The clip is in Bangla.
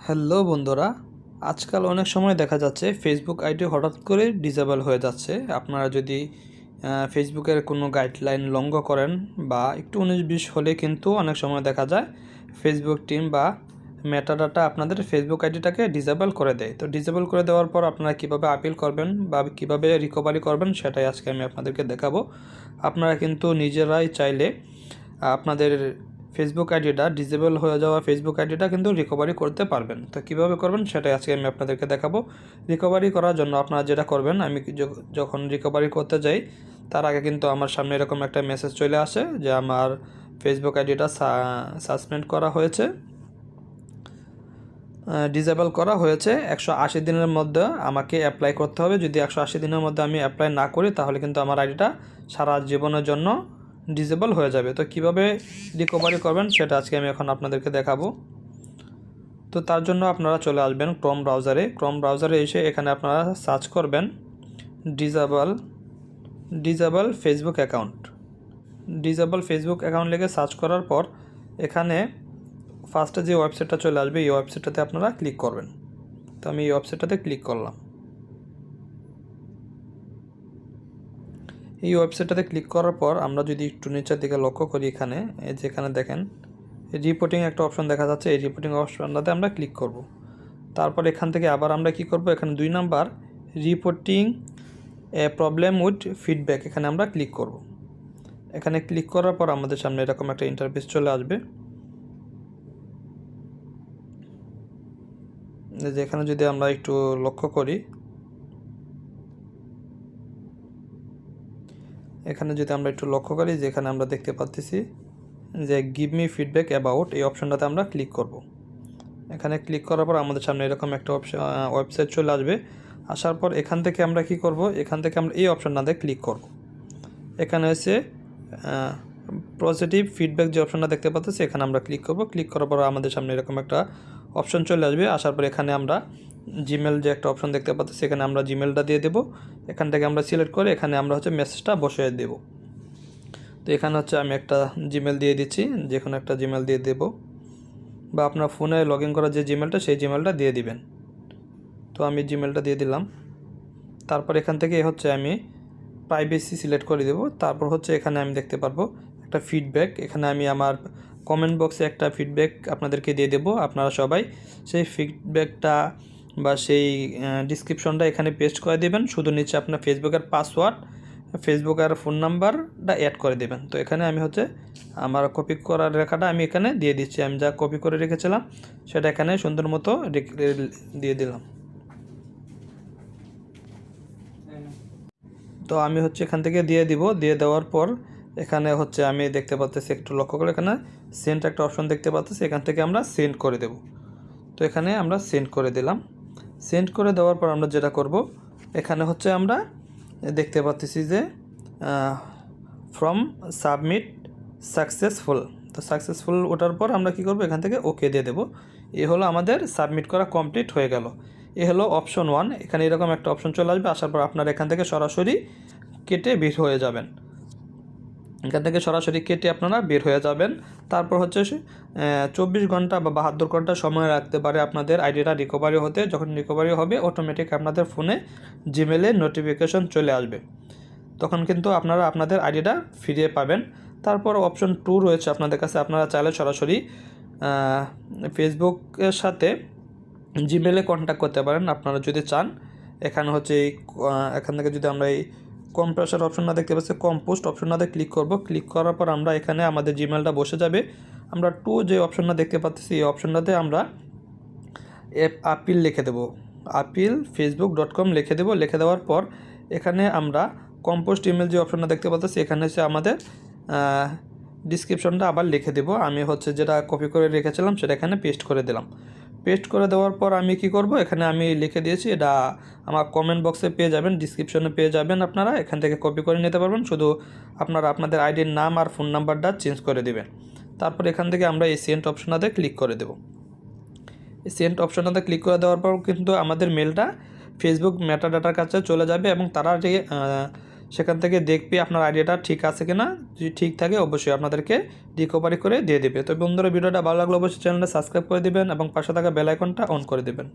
হ্যালো বন্ধুরা, আজকাল অনেক সময় দেখা যাচ্ছে ফেসবুক আইডি হঠাৎ করে ডিসেবল হয়ে যাচ্ছে। আপনারা যদি ফেসবুকের কোনো গাইডলাইন লঙ্ঘন করেন বা একটু 19-20 হলে কিন্তু অনেক সময় দেখা যায় ফেসবুক টিম বা মেটাডাটা আপনাদের ফেসবুক আইডিটাকে ডিসেবল করে দেয়। তো ডিসেবল করে দেওয়ার পর আপনারা কীভাবে আপিল করবেন বা কীভাবে রিকভারি করবেন সেটাই আজকে আমি আপনাদেরকে দেখাবো। আপনারা কিন্তু নিজেরাই চাইলে আপনাদের ফেসবুক আইডিটা ডিসেবল হয়ে যাওয়া ফেসবুক আইডিটা কিন্তু রিকভারি করতে পারবেন। তো কীভাবে করবেন সেটাই আজকে আমি আপনাদেরকে দেখাবো। রিকভারি করার জন্য আপনারা যেটা করবেন, আমি যখন রিকভারি করতে যাই তার আগে কিন্তু আমার সামনে এরকম একটা মেসেজ চলে আসে যে আমার ফেসবুক আইডিটা সাসপেন্ড করা হয়েছে, ডিসেবল করা হয়েছে। 180 দিনের মধ্যে আমাকে অ্যাপ্লাই করতে হবে। যদি 180 দিনের মধ্যে আমি অ্যাপ্লাই না করি তাহলে কিন্তু আমার আইডিটা সারা জীবনের জন্য ডিসেবল হয়ে যাবে। তো কিভাবে রিকভারি করবেন সেটা আজকে আমি এখন আপনাদেরকে দেখাবো। তো তার জন্য আপনারা চলে আসবেন ক্রোম ব্রাউজারে এসে এখানে আপনারা সার্চ করবেন ডিসেবল ফেসবুক অ্যাকাউন্ট লিখে সার্চ করার পর এখানে ফার্স্টে যে ওয়েবসাইটটা চলে আসবে এই ওয়েবসাইটটাতে আপনারা ক্লিক করবেন। তো আমি এই ওয়েবসাইটটাতে ক্লিক করলাম। এই ওয়েবসাইটটাতে ক্লিক করার পর আমরা যদি একটু নিচের দিকে লক্ষ্য করি, এখানে যেখানে দেখেন রিপোর্টিং একটা অপশন দেখা যাচ্ছে, এই রিপোর্টিং অপশনটাতে আমরা ক্লিক করব। তারপর এখান থেকে আবার আমরা কি করব, এখানে 2 number reporting A problem with feedback, এখানে আমরা ক্লিক করব। এখানে ক্লিক করার পর আমাদের সামনে এরকম একটা ইন্টারফেস চলে আসবে। যেখানে যদি আমরা একটু লক্ষ্য করি, যেখানে আমরা দেখতে পাচ্ছি যে গিভ মি ফিডব্যাক অ্যাবাউট, এই অপশনটাতে আমরা ক্লিক করব। এখানে ক্লিক করার পর আমাদের সামনে এরকম একটা ওয়েবসাইট চলে আসবে। আসার পর এখান থেকে আমরা কি করব, এখান থেকে আমরা এই অপশনটাতে ক্লিক করব। এখানে হচ্ছে পজিটিভ ফিডব্যাক যে অপশনটা দেখতে পাচ্ছি এখানে আমরা ক্লিক করব। ক্লিক করার পর আমাদের সামনে এরকম একটা অপশন চলে আসবে। আসার পর এখানে আমরা জিমেল যে একটা অপশন দেখতে পাচ্ছি সেখানে আমরা জিমেলটা দিয়ে দেব। এখান থেকে আমরা সিলেক্ট করে এখানে আমরা মেসেজটা বসিয়ে দেব। তো এখানে আমি একটা জিমেল দিয়ে দিচ্ছি, যে কোনো একটা জিমেল দিয়ে দেব, বা আপনার ফোনে লগ ইন করা যে জিমেলটা সেই জিমেলটা দিয়ে দিবেন। তো আমি জিমেলটা দিয়ে দিলাম। তারপর এখান থেকে আমি প্রাইভেসি সিলেক্ট করে দেব। তারপর এখানে আমি দেখতে পারবো একটা ফিডব্যাক, এখানে আমি আমার কমেন্ট বক্সে একটা ফিডব্যাক আপনাদেরকে দিয়ে দেব। আপনারা সবাই সেই ফিডব্যাকটা বা সেই ডিসক্রিপশনটা এখানে পেস্ট করে দেবেন। শুধু নিচে আপনার ফেসবুকের পাসওয়ার্ড, ফেসবুকের ফোন নাম্বারটা অ্যাড করে দেবেন। তো এখানে আমি আমার কপি করার রেখাটা আমি এখানে দিয়ে দিচ্ছি। আমি যা কপি করে রেখেছিলাম সেটা এখানে সুন্দর মতো দিয়ে দিলাম। তো আমি এখান থেকে দিয়ে দিব। দিয়ে দেওয়ার পর এখানে আমি দেখতে পাচ্ছি, একটু লক্ষ্য করে এখানে সেন্ড একটা অপশন দেখতে পাচ্ছি, এখান থেকে আমরা সেন্ড করে দেব। তো এখানে আমরা সেন্ড করে দিলাম। সেন্ড করে দেওয়ার পর আমরা যেটা করব, এখানে আমরা দেখতে পাচ্ছি যে ফ্রম সাবমিট সাকসেসফুল। তো সাকসেসফুল ওঠার পর আমরা কি করব, এখান থেকে ওকে দিয়ে দেব। এ হলো আমাদের সাবমিট করা কমপ্লিট হয়ে গেল। এ হলো অপশন 1। এখানে এরকম একটা অপশন চলে আসবে। আসার পর আপনারা এখান থেকে সরাসরি কেটে বের হয়ে যাবেন। আপনারা বের হয়ে যাবেন। তারপর 24 ঘন্টা বা 72 ঘন্টা সময় রাখতে পারে আপনাদের আইডিটা রিকভারি হতে। যখন রিকভারি হবে অটোমেটিক আপনাদের ফোনে জিমেলে নোটিফিকেশন চলে আসবে, তখন কিন্তু আপনারা আপনাদের আইডিটা ফিরিয়ে পাবেন। তারপর অপশন 2 রয়েছে আপনাদের কাছে, আপনারা চাইলে সরাসরি ফেসবুকের সাথে জিমেলে কন্ট্যাক্ট করতে পারেন আপনারা যদি চান। এখানে এখান থেকে যদি আমরা এই কম্প্রেসার অপশনটা দেখতে পাচ্ছি, কম্পোস্ট অপশনটাতে ক্লিক করব। ক্লিক করার পর আমরা এখানে আমাদের জিমেলটা বসে যাবে। আমরা 2 যে অপশনটা দেখতে পাচ্ছি এই অপশনটাতে আমরা আপিল লিখে দেব, আপিল facebook.com লিখে দেব। লিখে দেওয়ার পর এখানে আমরা কম্পোস্ট ইমেল যে অপশনটা দেখতে পাচ্ছি এখানে আমাদের ডিসক্রিপশনটা আবার লিখে দেব। আমি যেটা কপি করে রেখেছিলাম সেটা এখানে পেস্ট করে দিলাম। পেস্ট করে দেওয়ার পর আমি কি করব, এখানে আমি লিখে দিয়েছি, এটা আমার কমেন্ট বক্সে পেয়ে যাবেন, ডিসক্রিপশনে পেয়ে যাবেন। আপনারা এখান থেকে কপি করে নিতে পারবেন। শুধু আপনারা আপনাদের আইডির নাম আর ফোন নাম্বারটা চেঞ্জ করে দেবেন। তারপর এখান থেকে আমরা এই সেন্ড অপশনটাতে ক্লিক করে দেব। এই সেন্ড অপশনটাতে ক্লিক করে দেওয়ার পর কিন্তু আমাদের মেলটা ফেসবুক মেটাডাটার কাছে চলে যাবে এবং তারা যে সেখান থেকে দেখবে আপনার আইডিয়াটা ঠিক আছে কিনা। যদি ঠিক থাকে অবশ্যই আপনাদেরকে রিকভারি করে দিয়ে দেবে। তো বন্ধুরা, ভিডিওটা ভালো লাগলে অবশ্যই চ্যানেলটা সাবস্ক্রাইব করে দিবেন এবং পাশে থাকা বেল আইকনটা অন করে দেবেন।